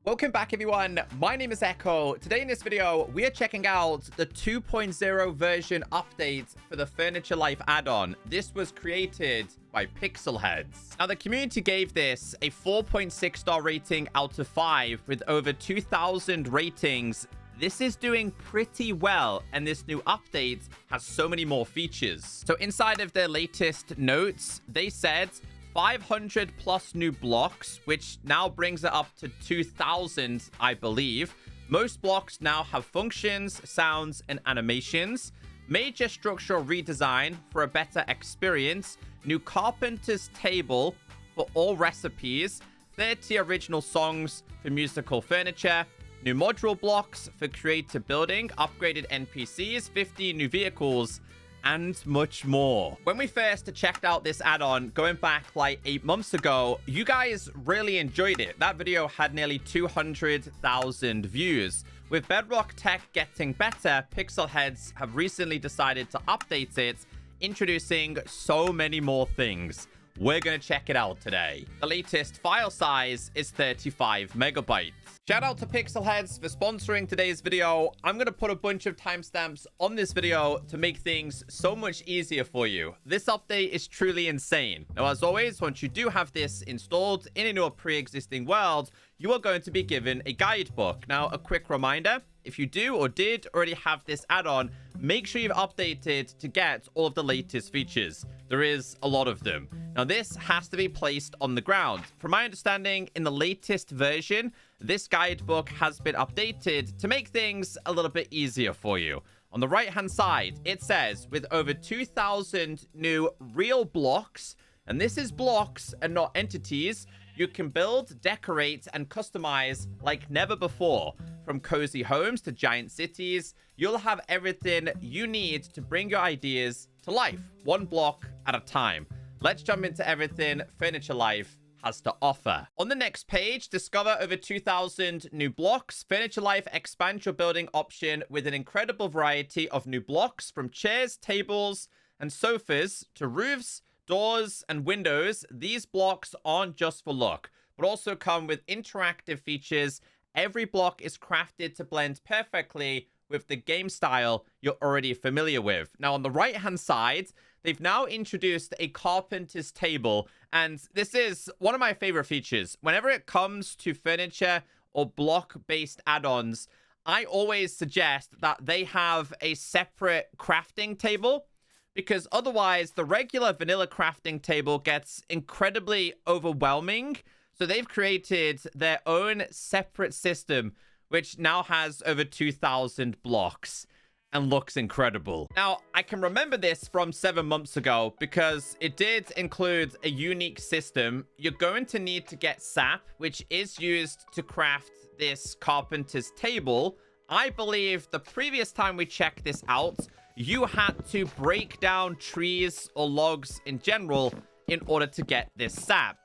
Welcome back, everyone. My name is Echo. Today in this video, we are checking out the 2.0 version update for the Furniture Life add-on. This was created by Pixelheads. Now, the community gave this a 4.6 star rating out of 5 with over 2,000 ratings. This is doing pretty well, and this new update has so many more features. So inside of their latest notes, they said 500 plus new blocks, which now brings it up to 2,000, I believe. Most blocks now have functions, sounds, and animations. Major structural redesign for a better experience. New Carpenters Table for all recipes. 30 original songs for musical furniture. New module blocks for creative building. Upgraded NPCs. 50 new vehicles. And much more. When we first checked out this add-on going back like 8 months ago, you guys really enjoyed it. That video had nearly 200,000 views. With Bedrock tech getting better, Pixelheads have recently decided to update it, introducing so many more things. We're going to check it out today. The latest file size is 35 megabytes. Shout out to Pixelheads for sponsoring today's video. I'm going to put a bunch of timestamps on this video to make things so much easier for you. This update is truly insane. Now, as always, once you do have this installed in your pre-existing world, you are going to be given a guidebook. Now, a quick reminder, if you do or did already have this add-on, make sure you've updated to get all of the latest features. There is a lot of them. Now, this has to be placed on the ground. From my understanding, in the latest version, this guidebook has been updated to make things a little bit easier for you. On the right-hand side, it says, with over 2,000 new real blocks, and this is blocks and not entities, you can build, decorate, and customize like never before. From cozy homes to giant cities, you'll have everything you need to bring your ideas to life, one block at a time. Let's jump into everything Furniture Life has to offer. On the next page, discover over 2,000 new blocks. Furniture Life expands your building option with an incredible variety of new blocks, from chairs, tables, and sofas to roofs, doors, and windows. These blocks aren't just for look, but also come with interactive features. Every block is crafted to blend perfectly with the game style you're already familiar with. Now, on the right-hand side, they've now introduced a Carpenters Table, and this is one of my favorite features. Whenever it comes to furniture or block-based add-ons, I always suggest that they have a separate crafting table, because otherwise the regular vanilla crafting table gets incredibly overwhelming. So they've created their own separate system, which now has over 2,000 blocks and looks incredible. Now, I can remember this from 7 months ago because it did include a unique system. You're going to need to get sap, which is used to craft this Carpenter's Table. I believe the previous time we checked this out, you had to break down trees or logs in general in order to get this sap.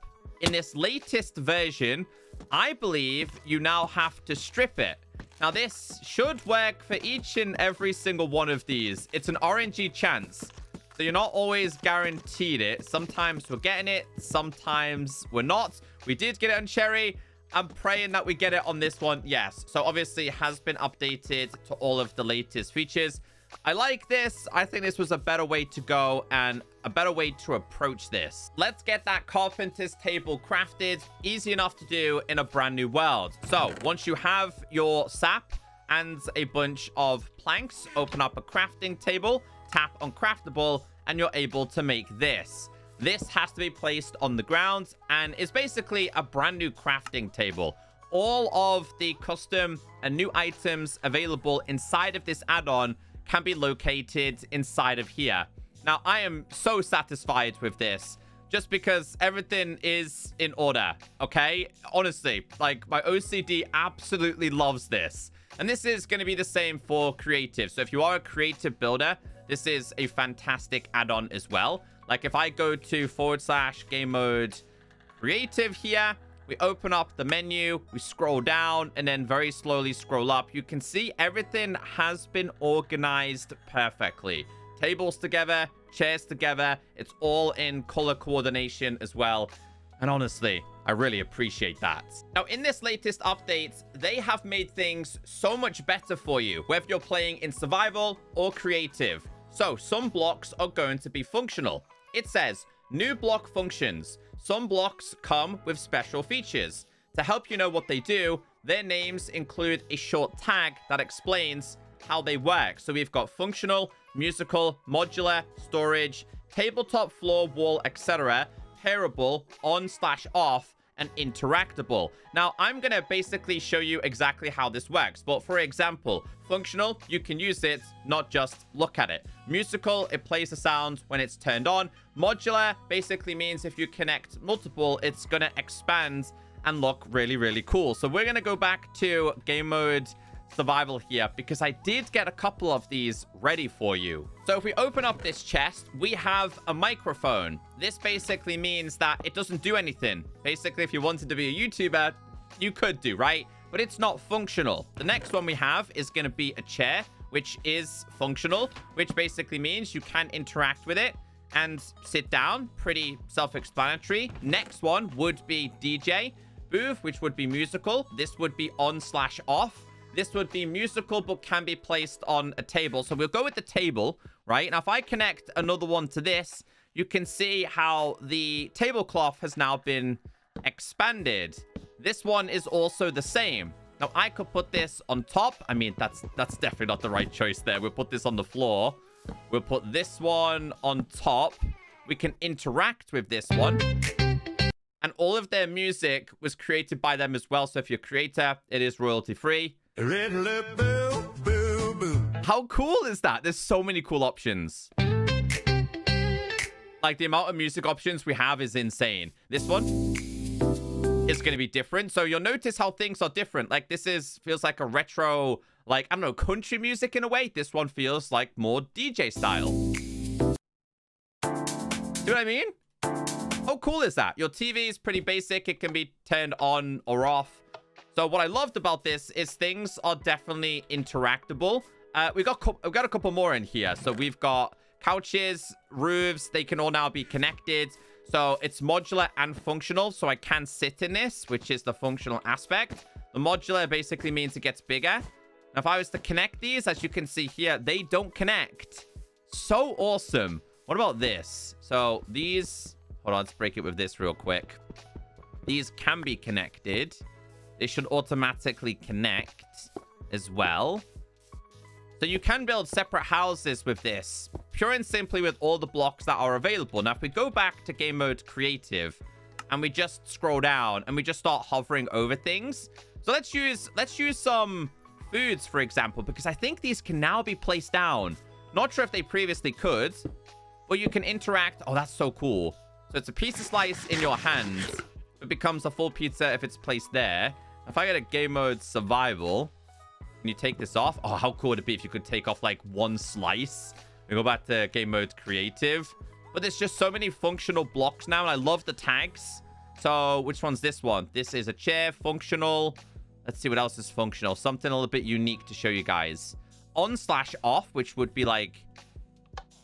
In this latest version, I believe you now have to strip it. Now, this should work for each and every single one of these. It's an RNG chance, so you're not always guaranteed it. Sometimes we're getting it, sometimes we're not. We did get it on Cherry. I'm praying that we get it on this one. Yes, so obviously it has been updated to all of the latest features. I like this. I think this was a better way to go and a better way to approach this. Let's get that Carpenter's Table crafted. Easy enough to do in a brand new world. So once you have your sap and a bunch of planks, open up a crafting table, tap on craftable, and you're able to make this. This has to be placed on the ground and is basically a brand new crafting table. All of the custom and new items available inside of this add-on can be located inside of here. Now, I am so satisfied with this just because everything is in order, okay? Honestly, like, my OCD absolutely loves this. And this is going to be the same for creative. So if you are a creative builder, this is a fantastic add-on as well. Like, if I go to /game mode creative here, we open up the menu, we scroll down, and then very slowly scroll up. You can see everything has been organized perfectly. Tables together, chairs together. It's all in color coordination as well. And honestly, I really appreciate that. Now, in this latest update, they have made things so much better for you, whether you're playing in survival or creative. So, some blocks are going to be functional. It says, new block functions. Some blocks come with special features. To help you know what they do, their names include a short tag that explains how they work. So we've got functional, musical, modular, storage, tabletop, floor, wall, etc., pairable, on/off, and interactable. Now, I'm going to basically show you exactly how this works. But for example, functional, you can use it, not just look at it. Musical, it plays the sound when it's turned on. Modular basically means if you connect multiple, it's going to expand and look really, really cool. So we're going to go back to game mode survival here because I did get a couple of these ready for you. So if we open up this chest, we have a microphone. This basically means that it doesn't do anything. Basically, if you wanted to be a YouTuber, you could do, right? But it's not functional. The next one we have is going to be a chair, which is functional, which basically means you can interact with it and sit down. Pretty self-explanatory. Next one would be DJ. Booth, which would be musical. This would be on/off. This would be musical, but can be placed on a table. So we'll go with the table, right? Now, if I connect another one to this, you can see how the tablecloth has now been expanded. This one is also the same. Now, I could put this on top. I mean, that's definitely not the right choice there. We'll put this on the floor. We'll put this one on top. We can interact with this one. And all of their music was created by them as well. So if you're a creator, it is royalty-free. How cool is that? There's so many cool options. Like, the amount of music options we have is insane. This one is going to be different. So you'll notice how things are different. Like, this feels like a retro, like, I don't know, country music in a way. This one feels like more DJ style. See what I mean? How cool is that? Your TV is pretty basic. It can be turned on or off. So what I loved about this is things are definitely interactable. We've got a couple more in here. So we've got couches, roofs. They can all now be connected. So it's modular and functional. So I can sit in this, which is the functional aspect. The modular basically means it gets bigger. Now, if I was to connect these, as you can see here, they don't connect. So awesome. What about this? So these... Hold on, let's break it with this real quick. These can be connected. They should automatically connect as well. So you can build separate houses with this, pure and simply with all the blocks that are available. Now, if we go back to game mode creative and we just scroll down and we just start hovering over things. So let's use some foods, for example, because I think these can now be placed down. Not sure if they previously could, but you can interact. Oh, that's so cool. So it's a pizza slice in your hand. It becomes a full pizza if it's placed there. If I go to game mode survival, and you take this off. Oh, how cool would it be if you could take off like one slice? We go back to game mode creative. But there's just so many functional blocks now, and I love the tags. So which one's this one? This is a chair, functional. Let's see what else is functional. Something a little bit unique to show you guys. On/off, which would be like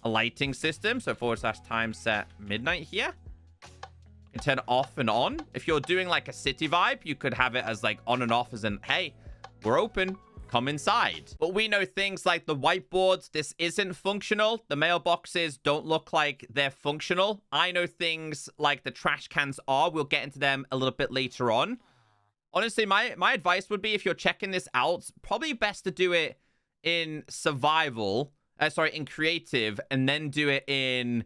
a lighting system. So /time set midnight here. You can turn it off and on. If you're doing like a city vibe, you could have it as like on and off as in, hey, we're open. Come inside. But we know things like the whiteboards. This isn't functional. The mailboxes don't look like they're functional. I know things like the trash cans are. We'll get into them a little bit later on. Honestly, my advice would be if you're checking this out, probably best to do it in survival. In creative, and then do it in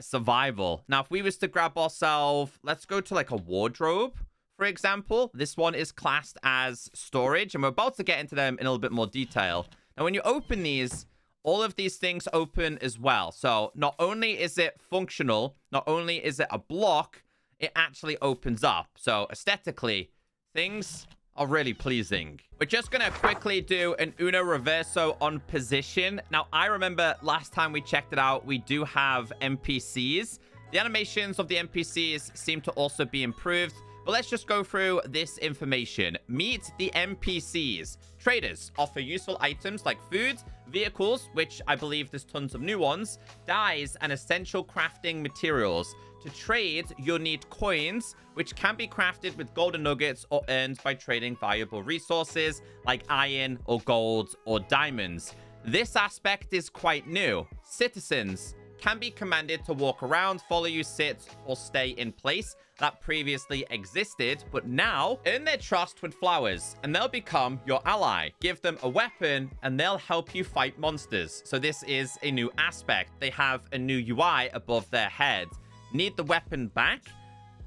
survival. Now, if we was to grab ourselves, let's go to like a wardrobe, for example. This one is classed as storage, and we're about to get into them in a little bit more detail. Now, when you open these, all of these things open as well. So not only is it functional, not only is it a block, it actually opens up. So aesthetically, things are really pleasing. We're just going to quickly do an Uno Reverso on position. Now, I remember last time we checked it out, we do have NPCs. The animations of the NPCs seem to also be improved. But let's just go through this information. Meet the NPCs. Traders offer useful items like food, vehicles, which I believe there's tons of new ones, dyes, and essential crafting materials. To trade, you'll need coins, which can be crafted with golden nuggets or earned by trading valuable resources like iron or gold or diamonds. This aspect is quite new. Citizens can be commanded to walk around, follow you, sit, or stay in place. That previously existed, but now earn their trust with flowers, and they'll become your ally. Give them a weapon, and they'll help you fight monsters. So this is a new aspect. They have a new UI above their head. Need the weapon back?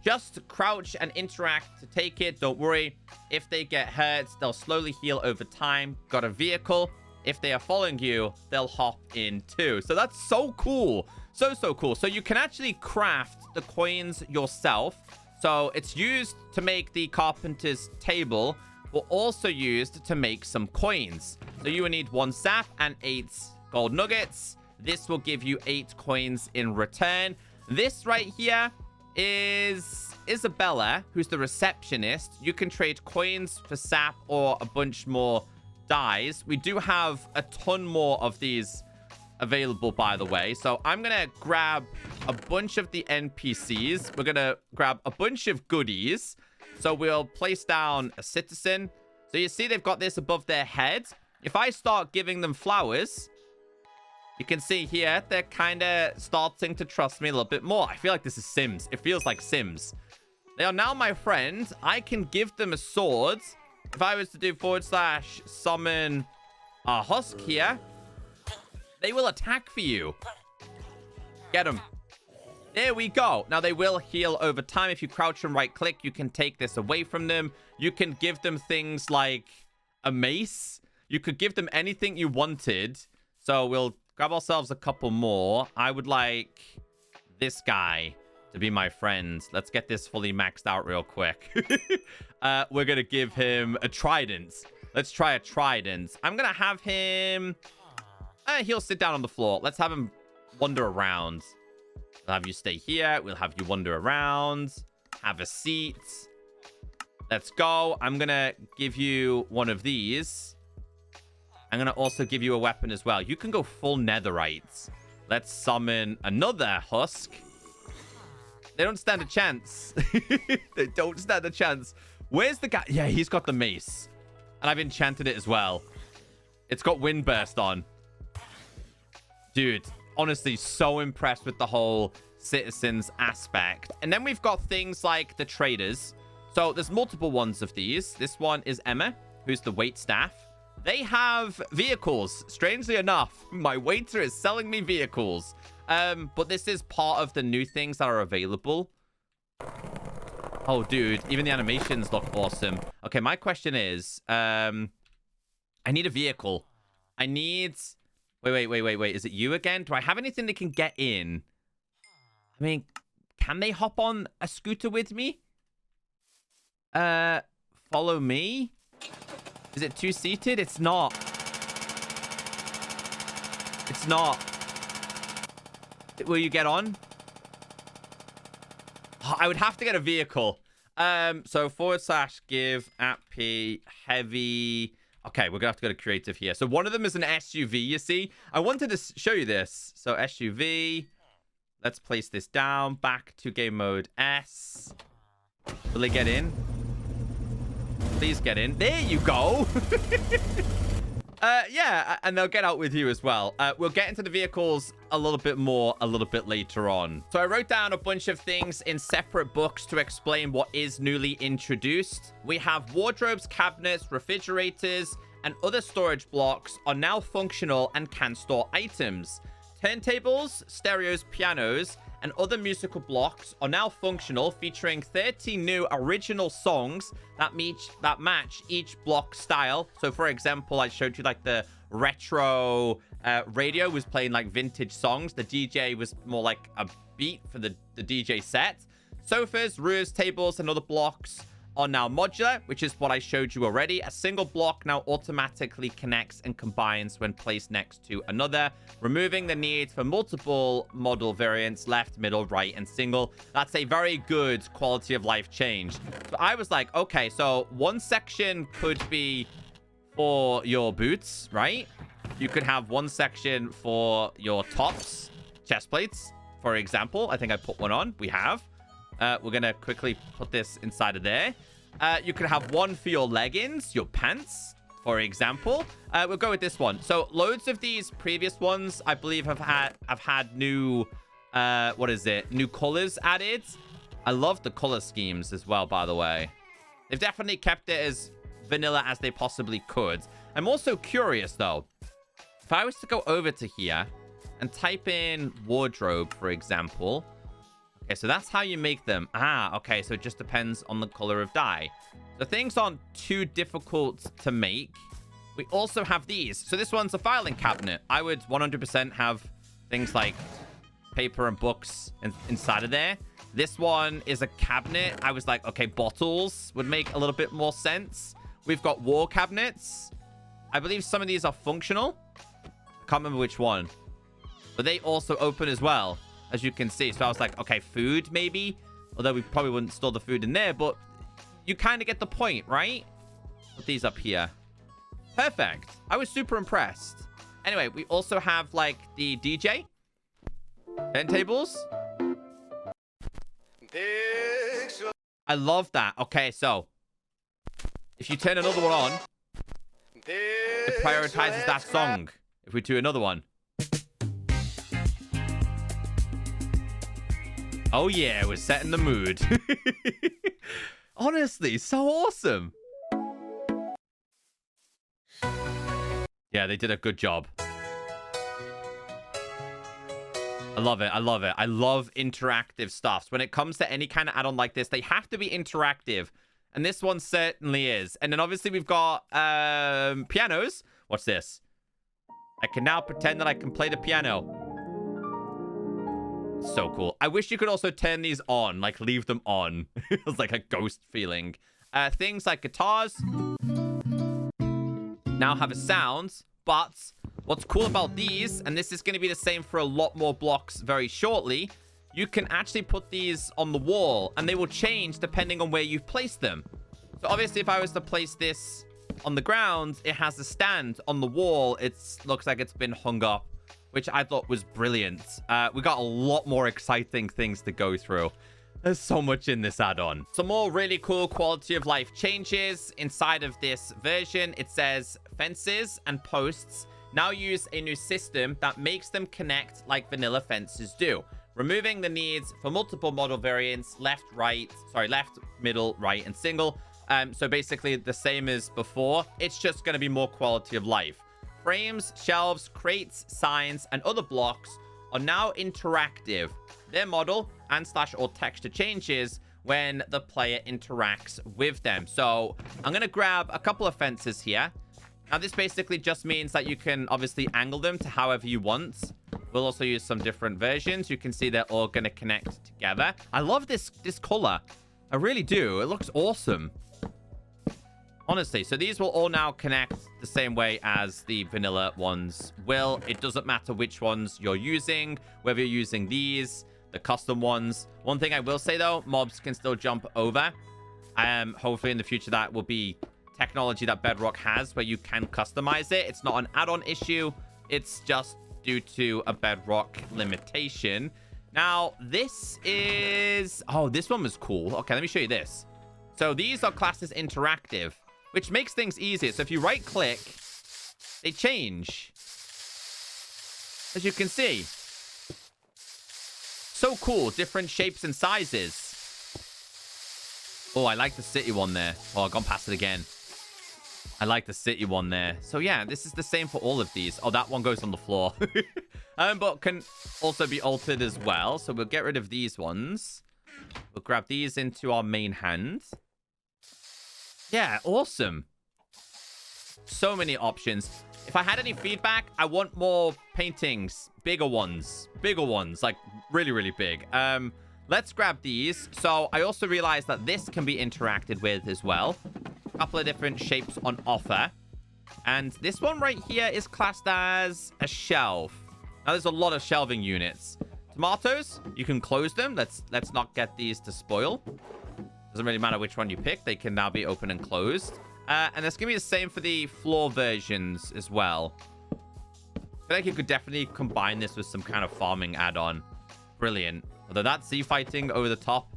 Just crouch and interact to take it. Don't worry. If they get hurt, they'll slowly heal over time. Got a vehicle? If they are following you, they'll hop in too. So that's so cool. So cool. So you can actually craft the coins yourself. So it's used to make the Carpenters Table, but also used to make some coins. So you will need 1 sap and 8 gold nuggets. This will give you 8 coins in return. This right here is Isabella, who's the receptionist. You can trade coins for sap or a bunch more dyes. We do have a ton more of these available, by the way. So I'm gonna grab a bunch of the NPCs. We're gonna grab a bunch of goodies. So we'll place down a citizen. So you see they've got this above their head. If I start giving them flowers, you can see here they're kind of starting to trust me a little bit more. I feel like this is Sims. It feels like Sims. They are now my friend. I can give them a sword. If I was to do / summon a husk here, they will attack for you. Get them. There we go. Now, they will heal over time. If you crouch and right-click, you can take this away from them. You can give them things like a mace. You could give them anything you wanted. So we'll grab ourselves a couple more. I would like this guy to be my friend. Let's get this fully maxed out real quick. We're going to give him a trident. Let's try a trident. I'm going to have him... he'll sit down on the floor. Let's have him wander around. We'll have you stay here. We'll have you wander around. Have a seat. Let's go. I'm going to give you one of these. I'm going to also give you a weapon as well. You can go full netherite. Let's summon another husk. They don't stand a chance. They don't stand a chance. Where's the guy? Yeah, he's got the mace. And I've enchanted it as well. It's got windburst on. Dude, honestly, so impressed with the whole citizens aspect. And then we've got things like the traders. So there's multiple ones of these. This one is Emma, who's the waitstaff. They have vehicles. Strangely enough, my waiter is selling me vehicles. But this is part of the new things that are available. Oh, dude, even the animations look awesome. Okay, my question is, I need a vehicle. I need... Wait. Is it you again? Do I have anything that can get in? I mean, can they hop on a scooter with me? Follow me? Is it 2-seated? It's not. It's not. Will you get on? Oh, I would have to get a vehicle. So / give appy heavy. Okay, we're gonna have to go to creative here. So one of them is an SUV, you see. I wanted to show you this. So SUV. Let's place this down. Back to game mode S. Will they get in? Please get in. There you go. Yeah, and they'll get out with you as well. We'll get into the vehicles a little bit more a little bit later on. So I wrote down a bunch of things in separate books to explain what is newly introduced. We have wardrobes, cabinets, refrigerators, and other storage blocks are now functional and can store items. Turntables, stereos, pianos, and other musical blocks are now functional, featuring 30 new original songs that match each block style. So, for example, I showed you like the retro radio was playing like vintage songs. The DJ was more like a beat for the DJ set. Sofas, roofs, tables, and other blocks are now modular, which is what I showed you already. A single block now automatically connects and combines when placed next to another, removing the need for multiple model variants, left, middle, right, and single. That's a very good quality of life change. So I was like, okay, so one section could be for your boots, right? You could have one section for your tops, chest plates, for example. I think I put one on. We have. We're going to quickly put this inside of there. You could have one for your leggings, your pants, for example. We'll go with this one. So loads of these previous ones, I believe, have had new, new colors added. I love the color schemes as well, by the way. They've definitely kept it as vanilla as they possibly could. I'm also curious, though. If I was to go over to here and type in wardrobe, for example. Okay, so that's how you make them. Ah, okay, so it just depends on the color of dye. So things aren't too difficult to make. We also have these. So this one's a filing cabinet. I would 100% have things like paper and books inside of there. This one is a cabinet. I was like, okay, bottles would make a little bit more sense. We've got wall cabinets. I believe some of these are functional. I can't remember which one. But they also open as well, as you can see. So I was like, okay, food maybe. Although we probably wouldn't store the food in there. But you kind of get the point, right? Put these up here. Perfect. I was super impressed. Anyway, we also have like the DJ. Turntables. I love that. Okay, so if you turn another one on, it prioritizes that song. If we do another one. Oh yeah, we're setting the mood. Honestly, so awesome. Yeah, they did a good job. I love it. I love it. I love interactive stuff. So when it comes to any kind of add-on like this, they have to be interactive. And this one certainly is. And then obviously we've got pianos. What's this? I can now pretend that I can play the piano. So cool. I wish you could also turn these on, like leave them on. It was like a ghost feeling. Things like guitars now have a sound, but what's cool about these, and this is going to be the same for a lot more blocks very shortly, you can actually put these on the wall and they will change depending on where you've placed them. So obviously if I was to place this on the ground, it has a stand. On the wall, it looks like it's been hung up, which I thought was brilliant. We got a lot more exciting things to go through. There's so much in this add-on. Some more really cool quality of life changes inside of this version. It says fences and posts now use a new system that makes them connect like vanilla fences do, removing the needs for multiple model variants, left, middle, right, and single. So basically the same as before. It's just going to be more quality of life. Frames, shelves, crates, signs, and other blocks are now interactive. Their model and / or texture changes when the player interacts with them. So I'm going to grab a couple of fences here. Now this basically just means that you can obviously angle them to however you want. We'll also use some different versions. You can see they're all going to connect together. I love this color. I really do. It looks awesome. Honestly, so these will all now connect the same way as the vanilla ones will. It doesn't matter which ones you're using, whether you're using these, the custom ones. One thing I will say, though, mobs can still jump over. Hopefully in the future that will be technology that Bedrock has where you can customize it. It's not an add-on issue. It's just due to a Bedrock limitation. Now, this is... Oh, this one was cool. Okay, let me show you this. So these are classed as interactive, which makes things easier. So if you right-click, they change. As you can see. So cool. Different shapes and sizes. Oh, I like the city one there. Oh, I've gone past it again. I like the city one there. So yeah, this is the same for all of these. Oh, that one goes on the floor. But can also be altered as well. So we'll get rid of these ones. We'll grab these into our main hand. Yeah, awesome. So many options. If I had any feedback, I want more paintings. Bigger ones. Bigger ones. Like, really, really big. let's grab these. So I also realized that this can be interacted with as well. A couple of different shapes on offer. And this one right here is classed as a shelf. Now, there's a lot of shelving units. Tomatoes, you can close them. Let's not get these to spoil. Doesn't really matter which one you pick. They can now be open and closed. And it's going to be the same for the floor versions as well. I feel like you could definitely combine this with some kind of farming add-on. Brilliant. Although that Z fighting over the top,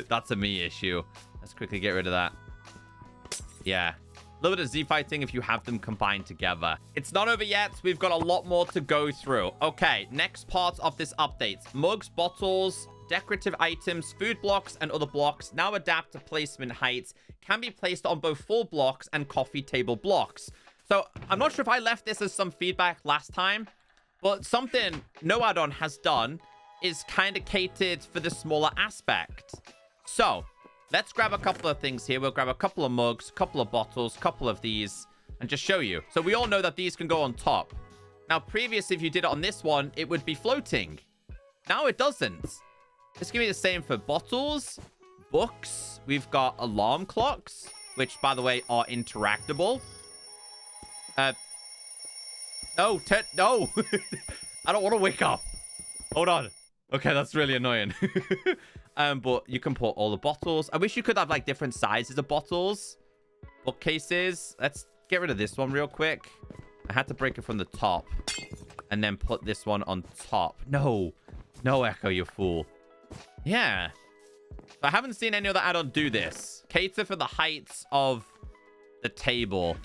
that's a me issue. Let's quickly get rid of that. Yeah. A little bit of Z fighting if you have them combined together. It's not over yet. We've got a lot more to go through. Okay, next part of this update. Mugs, bottles, decorative items, food blocks, and other blocks now adapt to placement heights. Can be placed on both full blocks and coffee table blocks. So I'm not sure if I left this as some feedback last time, but something no add-on has done is kind of catered for the smaller aspect. So let's grab a couple of things here. We'll grab a couple of mugs, a couple of bottles, a couple of these, and just show you. So we all know that these can go on top. Now, previously, if you did it on this one, it would be floating. Now it doesn't. It's going to be the same for bottles, books. We've got alarm clocks, which, by the way, are interactable. No. I don't want to wake up. Hold on. Okay, that's really annoying. But you can put all the bottles. I wish you could have, like, different sizes of bottles. Bookcases. Let's get rid of this one real quick. I had to break it from the top. And then put this one on top. No. No, Echo, you fool. Yeah. I haven't seen any other add-on do this. Cater for the heights of the table.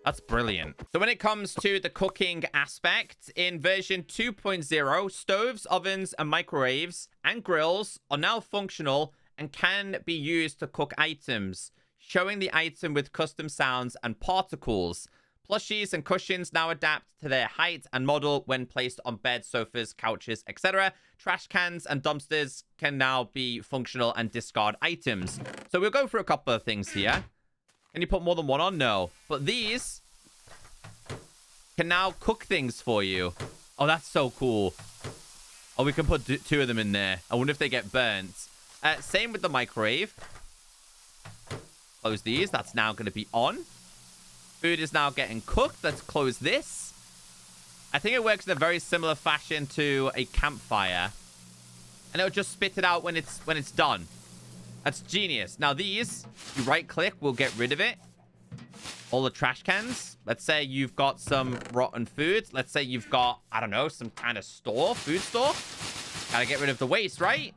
That's brilliant. So when it comes to the cooking aspect, in version 2.0, stoves, ovens, and microwaves and grills are now functional and can be used to cook items, showing the item with custom sounds and particles. Plushies and cushions now adapt to their height and model when placed on beds, sofas, couches, etc. Trash cans and dumpsters can now be functional and discard items. So we'll go through a couple of things here. Can you put more than one on? No. But these can now cook things for you. Oh, that's so cool. Oh, we can put two of them in there. I wonder if they get burnt. Same with the microwave. Close these. That's now going to be on. Food is now getting cooked. Let's close this. I think it works in a very similar fashion to a campfire. And it'll just spit it out when it's done. That's genius. Now these, you right click, we'll get rid of it. All the trash cans. Let's say you've got some rotten food. Let's say you've got, I don't know, some kind of store, food store. Gotta get rid of the waste, right?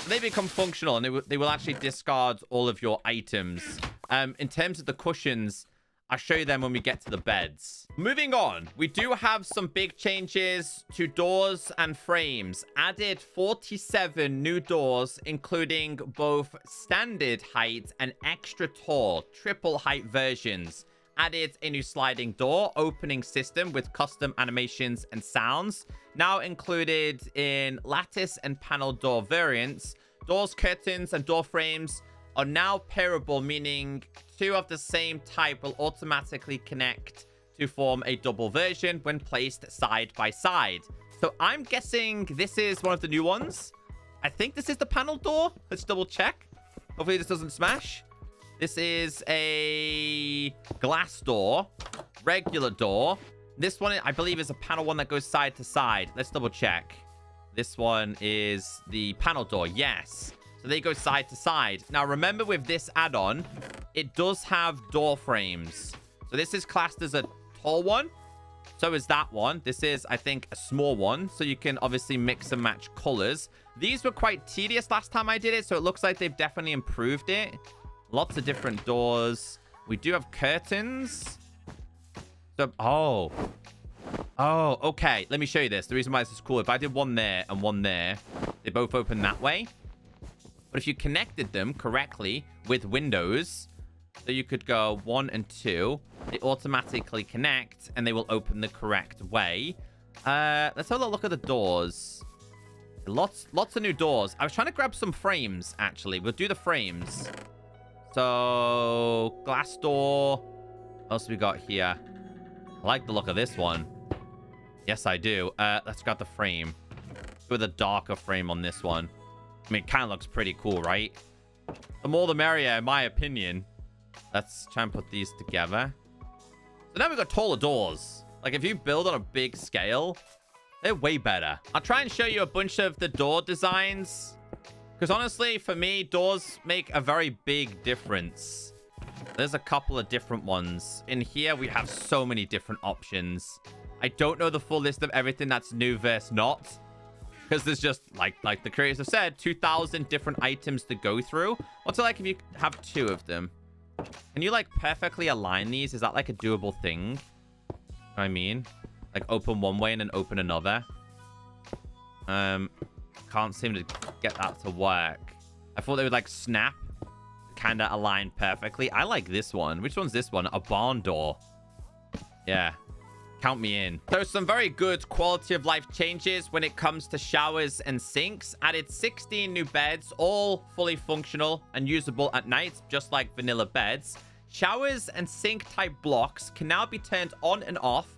They become functional and they will actually discard all of your items. In terms of the cushions, I'll show you them when we get to the beds. Moving on, we do have some big changes to doors and frames. Added 47 new doors, including both standard height and extra tall, triple height versions. Added a new sliding door opening system with custom animations and sounds. Now included in lattice and panel door variants. Doors, curtains, and door frames are now pairable, meaning two of the same type will automatically connect to form a double version when placed side by side. So I'm guessing this is one of the new ones. I think this is the panel door. Let's double check. Hopefully this doesn't smash. This is a glass door, regular door. This one, I believe, is a panel one that goes side to side. Let's double check. This one is the panel door. Yes. So they go side to side. Now, remember with this add-on, it does have door frames. So this is classed as a tall one. So is that one. This is, I think, a small one. So you can obviously mix and match colors. These were quite tedious last time I did it. So it looks like they've definitely improved it. Lots of different doors. We do have curtains. So, oh, okay. Let me show you this. The reason why this is cool. If I did one there and one there, they both open that way. But if you connected them correctly with windows, so you could go 1 and 2, they automatically connect and they will open the correct way. Let's have a look at the doors. Lots of new doors. I was trying to grab some frames, actually. We'll do the frames. So, glass door. What else we got here? I like the look of this one. Yes, I do. Let's grab the frame. With a darker frame on this one. I mean, it kind of looks pretty cool, right? The more the merrier, in my opinion. Let's try and put these together. So now we've got taller doors. Like, if you build on a big scale, they're way better. I'll try and show you a bunch of the door designs. Because honestly, for me, doors make a very big difference. There's a couple of different ones. In here, we have so many different options. I don't know the full list of everything that's new versus not. Because there's just, like the creators have said, 2,000 different items to go through. What's it like if you have 2 of them? Can you, like, perfectly align these? Is that, like, a doable thing? You know what I mean? Like, open one way and then open another. Can't seem to get that to work. I thought they would, like, snap. Kind of align perfectly. I like this one. Which one's this one? A barn door. Yeah. Count me in. So some very good quality of life changes when it comes to showers and sinks. Added 16 new beds, all fully functional and usable at night, just like vanilla beds. Showers and sink type blocks can now be turned on and off,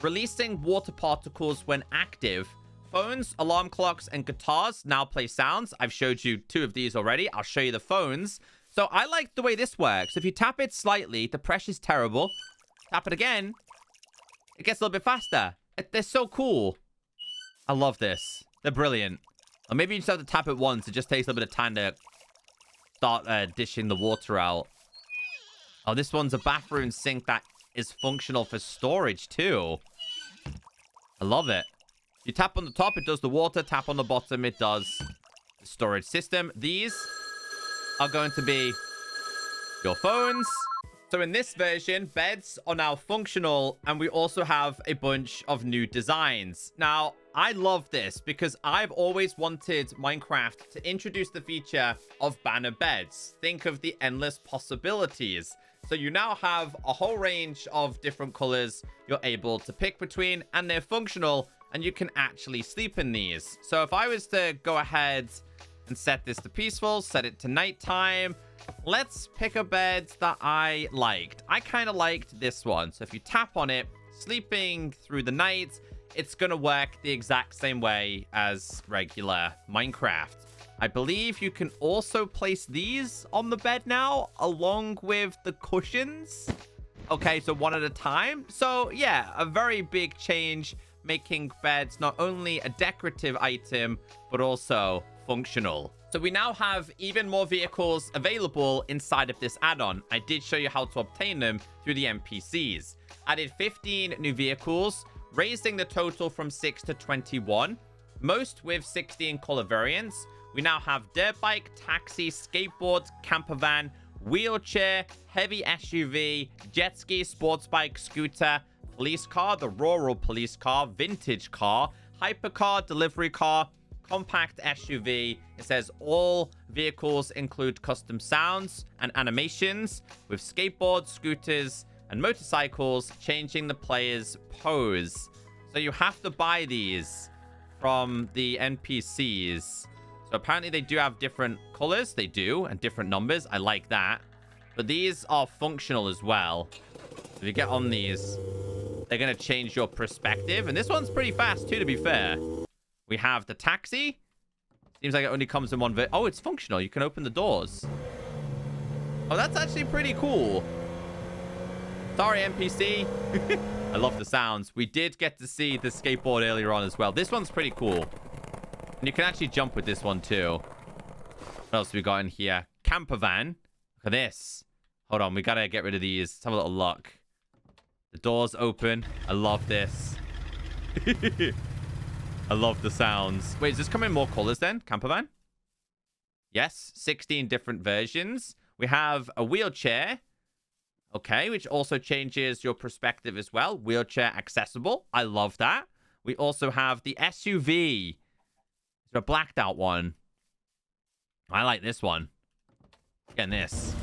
releasing water particles when active. Phones, alarm clocks, and guitars now play sounds. I've showed you 2 of these already. I'll show you the phones. So I like the way this works. If you tap it slightly, the pressure's terrible. Tap it again, it gets a little bit faster. They're so cool. I love this. They're brilliant. Or maybe you just have to tap it once. It just takes a little bit of time to start dishing the water out. Oh, this one's a bathroom sink that is functional for storage too. I love it. You tap on the top, it does the water. Tap on the bottom, it does the storage system. These are going to be your phones. So in this version, beds are now functional, and we also have a bunch of new designs. Now, I love this because I've always wanted Minecraft to introduce the feature of banner beds. Think of the endless possibilities. So you now have a whole range of different colors you're able to pick between, and they're functional, and you can actually sleep in these. So if I was to go ahead and set this to peaceful, set it to nighttime, let's pick a bed that I liked. I kind of liked this one. So if you tap on it, sleeping through the night, it's going to work the exact same way as regular Minecraft. I believe you can also place these on the bed now, along with the cushions. Okay, so one at a time. So yeah, a very big change, making beds not only a decorative item, but also functional. So we now have even more vehicles available inside of this add-on. I did show you how to obtain them through the NPCs. Added 15 new vehicles, raising the total from 6 to 21, most with 16 color variants. We now have dirt bike, taxi, skateboard, camper van, wheelchair, heavy SUV, jet ski, sports bike, scooter, police car, the rural police car, vintage car, hypercar, delivery car, compact SUV. It says all vehicles include custom sounds and animations with skateboards, scooters, and motorcycles, changing the player's pose. So you have to buy these from the NPCs. So apparently they do have different colors. They do, and different numbers. I like that. But these are functional as well. If you get on these, they're going to change your perspective. And this one's pretty fast too, to be fair. We have the taxi. Seems like it only comes in one Oh, it's functional. You can open the doors. Oh, that's actually pretty cool. Sorry, NPC. I love the sounds. We did get to see the skateboard earlier on as well. This one's pretty cool. And you can actually jump with this one too. What else we got in here? Camper van. Look at this. Hold on. We got to get rid of these. Let's have a little look. The doors open. I love this. I love the sounds. Wait, is this coming in more colors then? Camper van? Yes. 16 different versions. We have a wheelchair. Okay, which also changes your perspective as well. Wheelchair accessible. I love that. We also have the SUV. It's a blacked out one. I like this one. Again, this.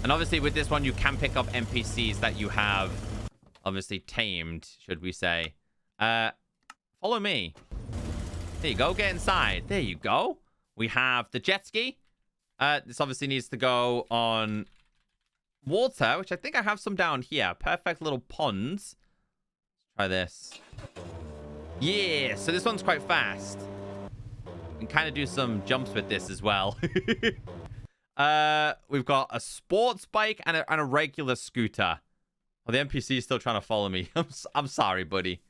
And obviously with this one, you can pick up NPCs that you have obviously tamed, should we say. Follow me. There you go. Get inside. There you go. We have the jet ski. This obviously needs to go on water, which I think I have some down here. Perfect little ponds. Try this. Yeah, so this one's quite fast. You can kind of do some jumps with this as well. We've got a sports bike and a regular scooter. Oh, the NPC is still trying to follow me. I'm sorry, buddy.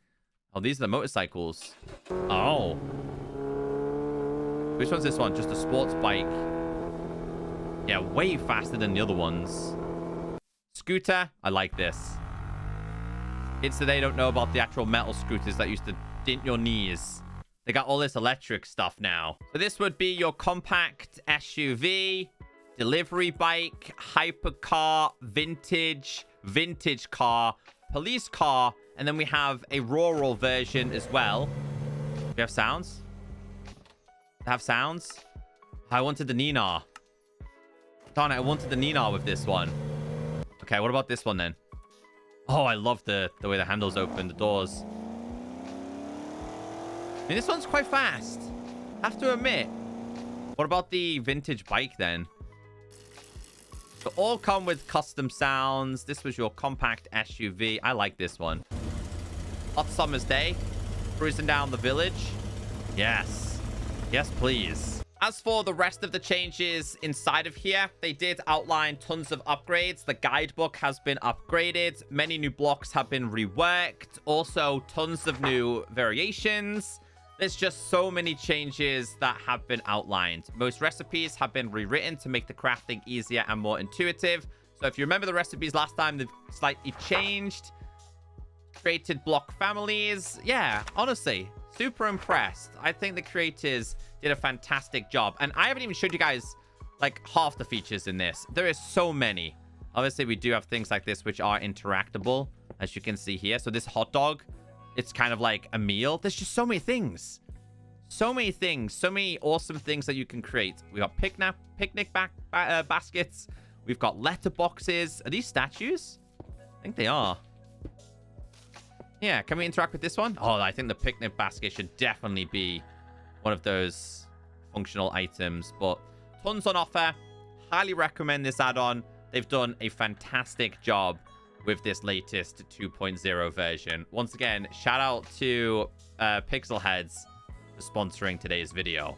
Oh, these are the motorcycles. Oh. Which one's this one? Just a sports bike. Yeah, way faster than the other ones. Scooter. I like this. Kids today don't know about the actual metal scooters that used to dent your knees. They got all this electric stuff now. So this would be your compact SUV, delivery bike, hypercar, vintage car, police car, and then we have a rural version as well. We have sounds. Have sounds. I wanted the Nina. Darn it, I wanted the Nina with this one. Okay, what about this one then? Oh, I love the way the handles open, the doors. I mean, this one's quite fast. Have to admit. What about the vintage bike then? So all come with custom sounds. This was your compact SUV. I like this one. Hot summer's day. Cruising down the village. Yes. Yes, please. As for the rest of the changes inside of here, they did outline tons of upgrades. The guidebook has been upgraded. Many new blocks have been reworked. Also, tons of new variations. There's just so many changes that have been outlined. Most recipes have been rewritten to make the crafting easier and more intuitive. So if you remember the recipes last time, they've slightly changed. Created block families. Yeah, honestly, super impressed. I think the creators did a fantastic job. And I haven't even showed you guys like half the features in this. There is so many. Obviously, we do have things like this which are interactable, as you can see here. So this hot dog, it's kind of like a meal. There's just so many things. So many things. So many awesome things that you can create. We got picnic baskets. We've got letterboxes. Are these statues? I think they are. Yeah, can we interact with this one? Oh, I think the picnic basket should definitely be one of those functional items. But tons on offer. Highly recommend this add-on. They've done a fantastic job with this latest 2.0 version. Once again, shout out to Pixel Heads for sponsoring today's video.